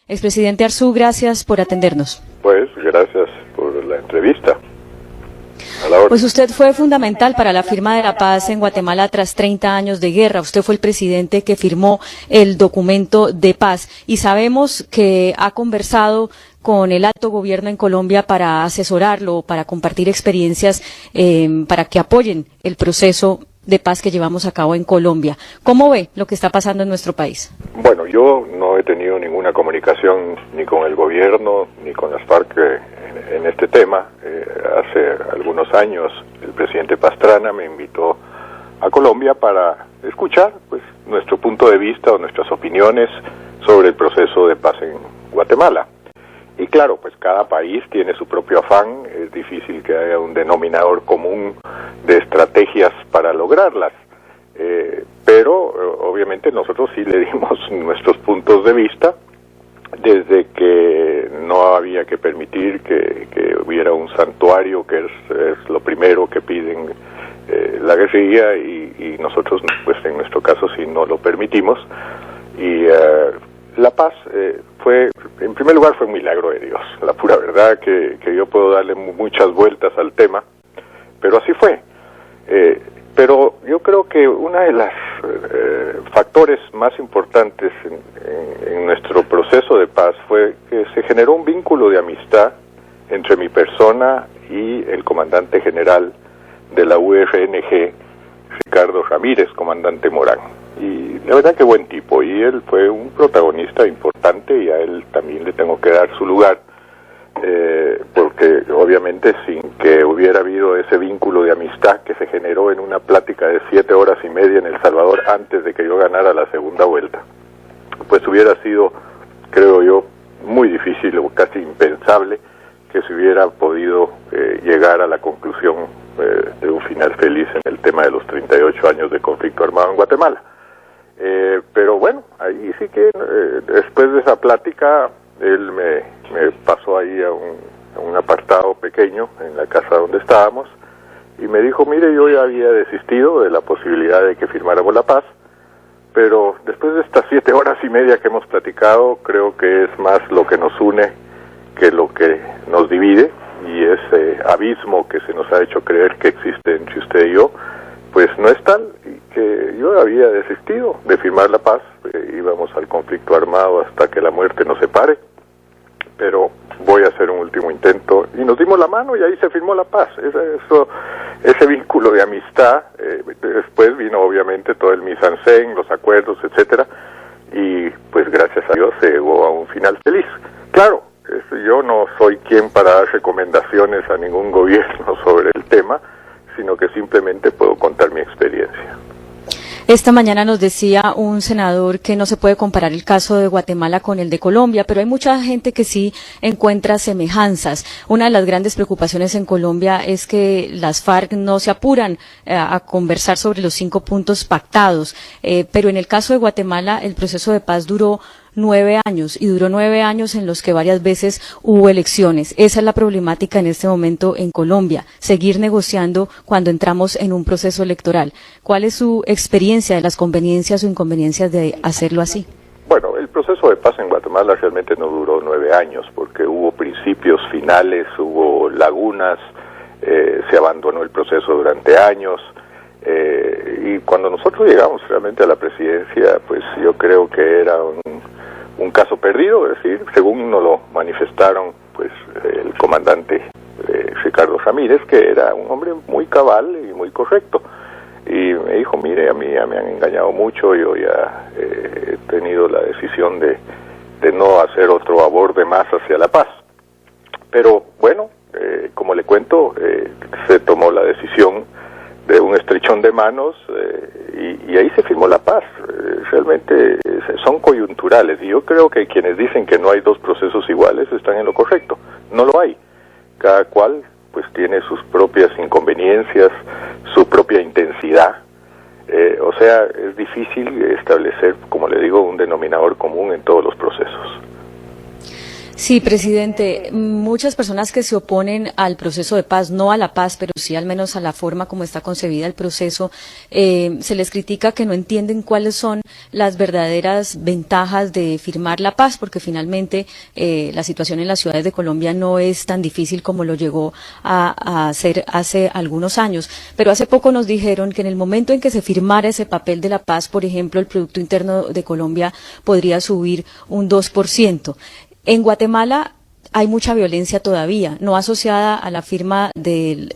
Expresidente Arzú, gracias por atendernos. Pues gracias por la entrevista. Pues usted fue fundamental para la firma de la paz en Guatemala tras 30 años de guerra. Usted fue el presidente que firmó el documento de paz y sabemos que ha conversado con el alto gobierno en Colombia para asesorarlo, para compartir experiencias, para que apoyen el proceso de paz que llevamos a cabo en Colombia. ¿Cómo ve lo que está pasando en nuestro país? Bueno, yo no he tenido ninguna comunicación ni con el gobierno ni con las FARC en este tema. Hace algunos años el presidente Pastrana me invitó a Colombia para escuchar pues nuestro punto de vista o nuestras opiniones sobre el proceso de paz en Guatemala. Y claro, pues cada país tiene su propio afán, es difícil que haya un denominador común de estrategias para lograrlas, pero obviamente nosotros sí le dimos nuestros puntos de vista, desde que no había que permitir que hubiera un santuario, que es lo primero que piden la guerrilla, y nosotros pues en nuestro caso sí no lo permitimos, y la paz fue, en primer lugar, fue un milagro de Dios. La pura verdad que yo puedo darle muchas vueltas al tema, pero así fue. Pero yo creo que uno de los factores más importantes en nuestro proceso de paz fue que se generó un vínculo de amistad entre mi persona y el comandante general de la UFNG, Ricardo Ramírez, comandante Morán. Y la verdad que buen tipo, y él fue un protagonista importante, y a él también le tengo que dar su lugar, porque obviamente sin que hubiera habido ese vínculo de amistad que se generó en una plática de 7 horas y media en El Salvador antes de que yo ganara la segunda vuelta, pues hubiera sido, creo yo, muy difícil o casi impensable que se hubiera podido llegar a la conclusión de un final feliz en el tema de los 38 años de conflicto armado en Guatemala. Pero bueno, ahí sí que después de esa plática él me pasó ahí a un apartado pequeño en la casa donde estábamos y me dijo, mire, yo ya había desistido de la posibilidad de que firmáramos la paz, pero después de estas 7 horas y media que hemos platicado, creo que es más lo que nos une que lo que nos divide, y ese abismo que se nos ha hecho creer que existe entre usted y yo, pues no es tal, y que yo había desistido de firmar la paz, íbamos al conflicto armado hasta que la muerte nos separe, pero voy a hacer un último intento, y nos dimos la mano y ahí se firmó la paz. Ese vínculo de amistad, después vino obviamente todo el mise-en-scène, los acuerdos, etcétera, y pues gracias a Dios se llegó a un final feliz. Claro, yo no soy quien para dar recomendaciones a ningún gobierno sobre el tema, sino que simplemente puedo contar mi experiencia. Esta mañana nos decía un senador que no se puede comparar el caso de Guatemala con el de Colombia, pero hay mucha gente que sí encuentra semejanzas. Una de las grandes preocupaciones en Colombia es que las FARC no se apuran a conversar sobre los 5 puntos pactados, pero en el caso de Guatemala el proceso de paz duró 9 años, y duró 9 años en los que varias veces hubo elecciones. Esa es la problemática en este momento en Colombia, seguir negociando cuando entramos en un proceso electoral. ¿Cuál es su experiencia de las conveniencias o inconveniencias de hacerlo así? Bueno, el proceso de paz en Guatemala realmente no duró 9 años, porque hubo principios, finales, hubo lagunas, se abandonó el proceso durante años, y cuando nosotros llegamos realmente a la presidencia, pues yo creo que era un caso perdido, es decir, según nos lo manifestaron pues el comandante Ricardo Ramírez, que era un hombre muy cabal y muy correcto, y me dijo, mire, a mí ya me han engañado mucho, yo ya he tenido la decisión de no hacer otro aborde más hacia la paz. Pero bueno, como le cuento, se tomó la decisión de un estrechón de manos, y ahí se firmó la paz. Realmente son coyunturales, y yo creo que quienes dicen que no hay 2 procesos iguales están en lo correcto. No lo hay. Cada cual pues tiene sus propias inconveniencias, su propia intensidad. O sea, es difícil establecer, como le digo, un denominador común en todos los procesos. Sí, presidente, muchas personas que se oponen al proceso de paz, no a la paz, pero sí al menos a la forma como está concebida el proceso, se les critica que no entienden cuáles son las verdaderas ventajas de firmar la paz, porque finalmente la situación en las ciudades de Colombia no es tan difícil como lo llegó a ser hace algunos años. Pero hace poco nos dijeron que en el momento en que se firmara ese papel de la paz, por ejemplo, el Producto Interno de Colombia podría subir un 2%. En Guatemala hay mucha violencia todavía, no asociada a la firma del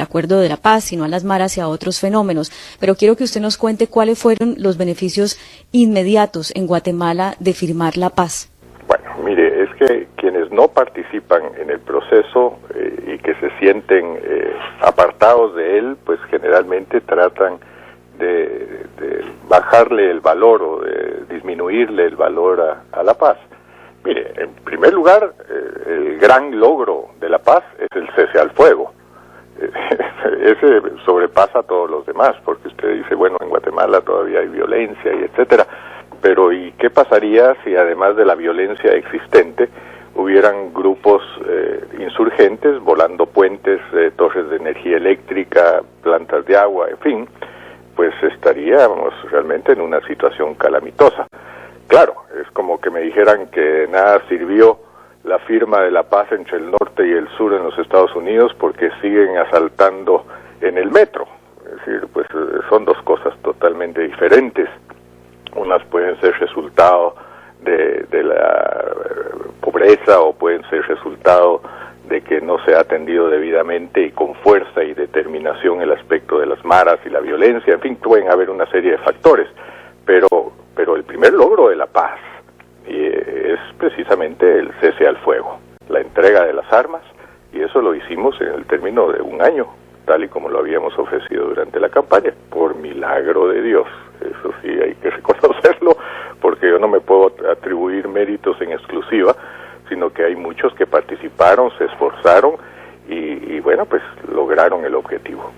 Acuerdo de la Paz, sino a las maras y a otros fenómenos. Pero quiero que usted nos cuente cuáles fueron los beneficios inmediatos en Guatemala de firmar la paz. Bueno, mire, es que quienes no participan en el proceso y que se sienten apartados de él, pues generalmente tratan de bajarle el valor o de disminuirle el valor a la paz. Mire, en primer lugar, el gran logro de la paz es el cese al fuego. Ese sobrepasa a todos los demás, porque usted dice, bueno, en Guatemala todavía hay violencia y etcétera, pero ¿y qué pasaría si además de la violencia existente hubieran grupos insurgentes volando puentes, torres de energía eléctrica, plantas de agua, en fin? Pues estaríamos realmente en una situación calamitosa. Claro, es como que me dijeran que nada sirvió la firma de la paz entre el norte y el sur en los Estados Unidos porque siguen asaltando en el metro. Es decir, pues son dos cosas totalmente diferentes. Unas pueden ser resultado de la pobreza o pueden ser resultado de que no se ha atendido debidamente y con fuerza y determinación el aspecto de las maras y la violencia. En fin, pueden haber una serie de factores, pero el primer logro de la paz es precisamente el cese al fuego, la entrega de las armas, y eso lo hicimos en el término de un año, tal y como lo habíamos ofrecido durante la campaña, por milagro de Dios. Eso sí hay que reconocerlo, porque yo no me puedo atribuir méritos en exclusiva, sino que hay muchos que participaron, se esforzaron y bueno, pues lograron el objetivo.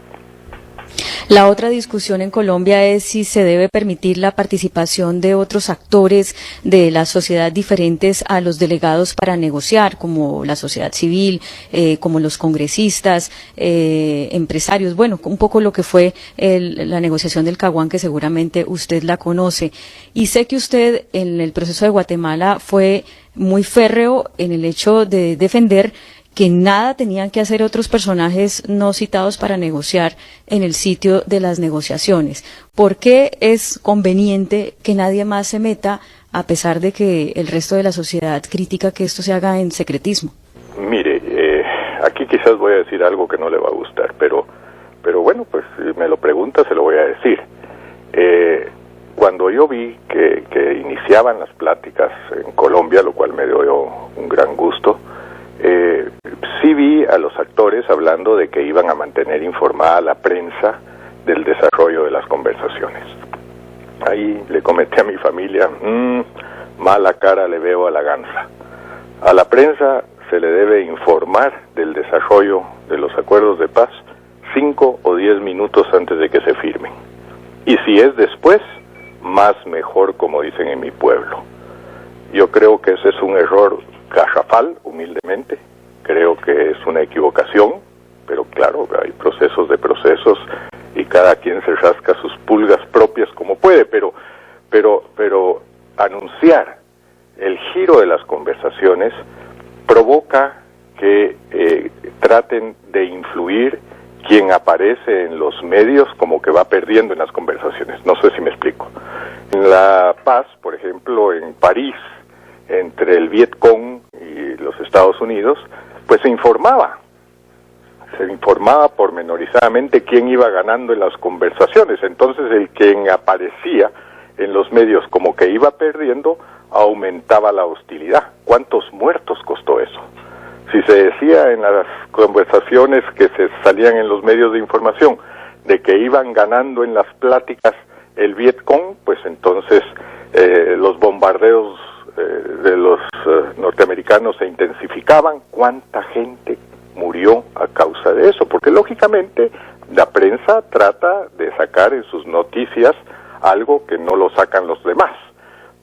La otra discusión en Colombia es si se debe permitir la participación de otros actores de la sociedad diferentes a los delegados para negociar, como la sociedad civil, como los congresistas, empresarios, bueno, un poco lo que fue la negociación del Caguán, que seguramente usted la conoce. Y sé que usted en el proceso de Guatemala fue muy férreo en el hecho de defender que nada tenían que hacer otros personajes no citados para negociar en el sitio de las negociaciones. ¿Por qué es conveniente que nadie más se meta, a pesar de que el resto de la sociedad critica que esto se haga en secretismo? Mire, aquí quizás voy a decir algo que no le va a gustar, pero bueno, pues si me lo pregunta se lo voy a decir. Cuando yo vi que iniciaban las pláticas en Colombia, lo cual me dio un gran gusto, sí vi a los actores hablando de que iban a mantener informada a la prensa del desarrollo de las conversaciones. Ahí le comenté a mi familia, mala cara le veo a la gansa. A la prensa se le debe informar del desarrollo de los acuerdos de paz 5 o 10 minutos antes de que se firmen. Y si es después, más mejor, como dicen en mi pueblo. Yo creo que ese es un error garrafal, humildemente. Creo que es una equivocación, pero claro, hay procesos de procesos y cada quien se rasca sus pulgas propias como puede, pero anunciar el giro de las conversaciones provoca que traten de influir quien aparece en los medios como que va perdiendo en las conversaciones. No sé si me explico. En la paz, por ejemplo, en París, entre el Vietcong y los Estados Unidos, pues se informaba pormenorizadamente quién iba ganando en las conversaciones. Entonces el quien aparecía en los medios como que iba perdiendo, aumentaba la hostilidad. ¿Cuántos muertos costó eso? Si se decía en las conversaciones que se salían en los medios de información de que iban ganando en las pláticas el Vietcong, pues entonces los bombardeos de los norteamericanos se intensificaban. ¿Cuánta gente murió a causa de eso? Porque lógicamente la prensa trata de sacar en sus noticias algo que no lo sacan los demás,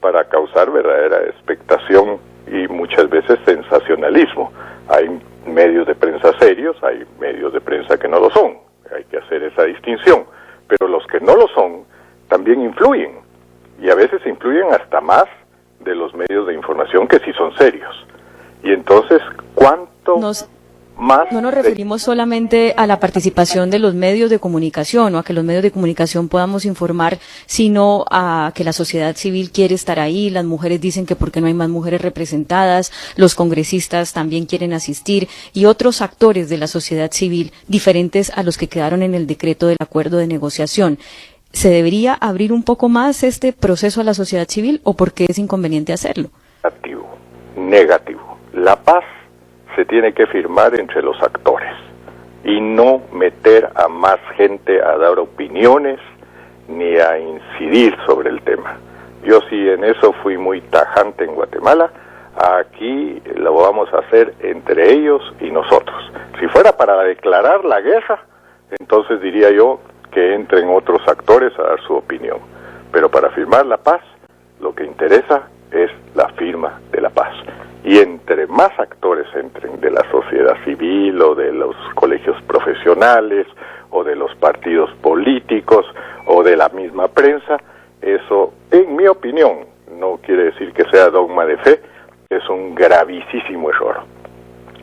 para causar verdadera expectación y muchas veces sensación sensacionalismo. Hay medios de prensa serios, hay medios de prensa que no lo son, hay que hacer esa distinción, pero los que no lo son también influyen, y a veces influyen hasta más de los medios de información que sí son serios. Y entonces, ¿cuánto más? No nos referimos solamente a la participación de los medios de comunicación o a que los medios de comunicación podamos informar, sino a que la sociedad civil quiere estar ahí, las mujeres dicen que porque no hay más mujeres representadas, los congresistas también quieren asistir y otros actores de la sociedad civil diferentes a los que quedaron en el decreto del acuerdo de negociación. ¿Se debería abrir un poco más este proceso a la sociedad civil o por qué es inconveniente hacerlo? Negativo. La paz se tiene que firmar entre los actores y no meter a más gente a dar opiniones ni a incidir sobre el tema. Yo sí en eso fui muy tajante en Guatemala. Aquí lo vamos a hacer entre ellos y nosotros. Si fuera para declarar la guerra, entonces diría yo que entren otros actores a dar su opinión. Pero para firmar la paz, lo que interesa es la firma de la paz. Y entre más actores entren de la sociedad civil o de los colegios profesionales o de los partidos políticos o de la misma prensa, eso, en mi opinión, no quiere decir que sea dogma de fe, es un gravísimo error.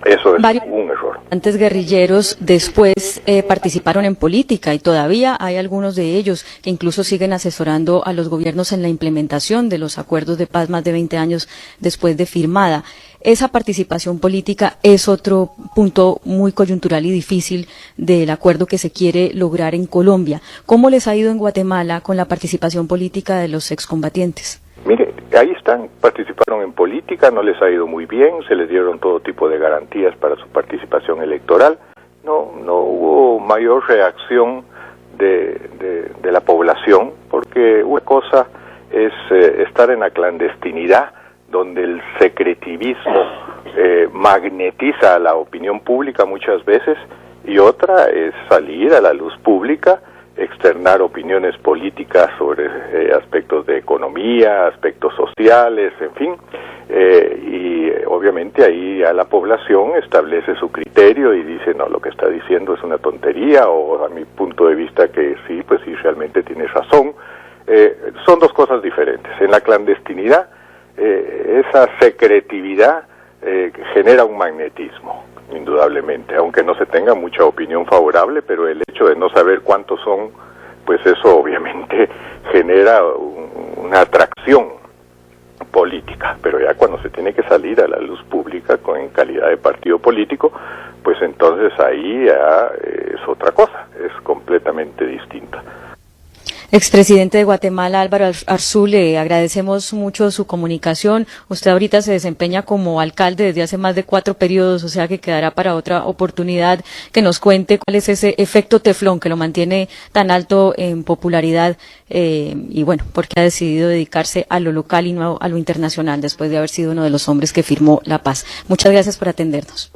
Eso es un error. Antes guerrilleros después participaron en política y todavía hay algunos de ellos que incluso siguen asesorando a los gobiernos en la implementación de los acuerdos de paz más de 20 años después de firmada. Esa participación política es otro punto muy coyuntural y difícil del acuerdo que se quiere lograr en Colombia. ¿Cómo les ha ido en Guatemala con la participación política de los excombatientes? Mire, ahí están, participaron en política, no les ha ido muy bien, se les dieron todo tipo de garantías para su participación electoral, no hubo mayor reacción de la población, porque una cosa es estar en la clandestinidad, donde el secretivismo magnetiza a la opinión pública muchas veces, y otra es salir a la luz pública, externar opiniones políticas sobre aspectos de economía, aspectos sociales, en fin, y obviamente ahí a la población establece su criterio y dice, no, lo que está diciendo es una tontería, o a mi punto de vista que sí, pues sí, realmente tiene razón. Son dos cosas diferentes. En la clandestinidad, esa secretividad genera un magnetismo, indudablemente, aunque no se tenga mucha opinión favorable, pero el hecho de no saber cuántos son, pues eso obviamente genera una atracción política, pero ya cuando se tiene que salir a la luz pública en calidad de partido político, pues entonces ahí ya es otra cosa, es completamente distinta. Expresidente de Guatemala, Álvaro Arzú, le agradecemos mucho su comunicación. Usted ahorita se desempeña como alcalde desde hace más de 4 periodos, o sea que quedará para otra oportunidad que nos cuente cuál es ese efecto teflón que lo mantiene tan alto en popularidad y bueno, por qué ha decidido dedicarse a lo local y no a lo internacional después de haber sido uno de los hombres que firmó la paz. Muchas gracias por atendernos.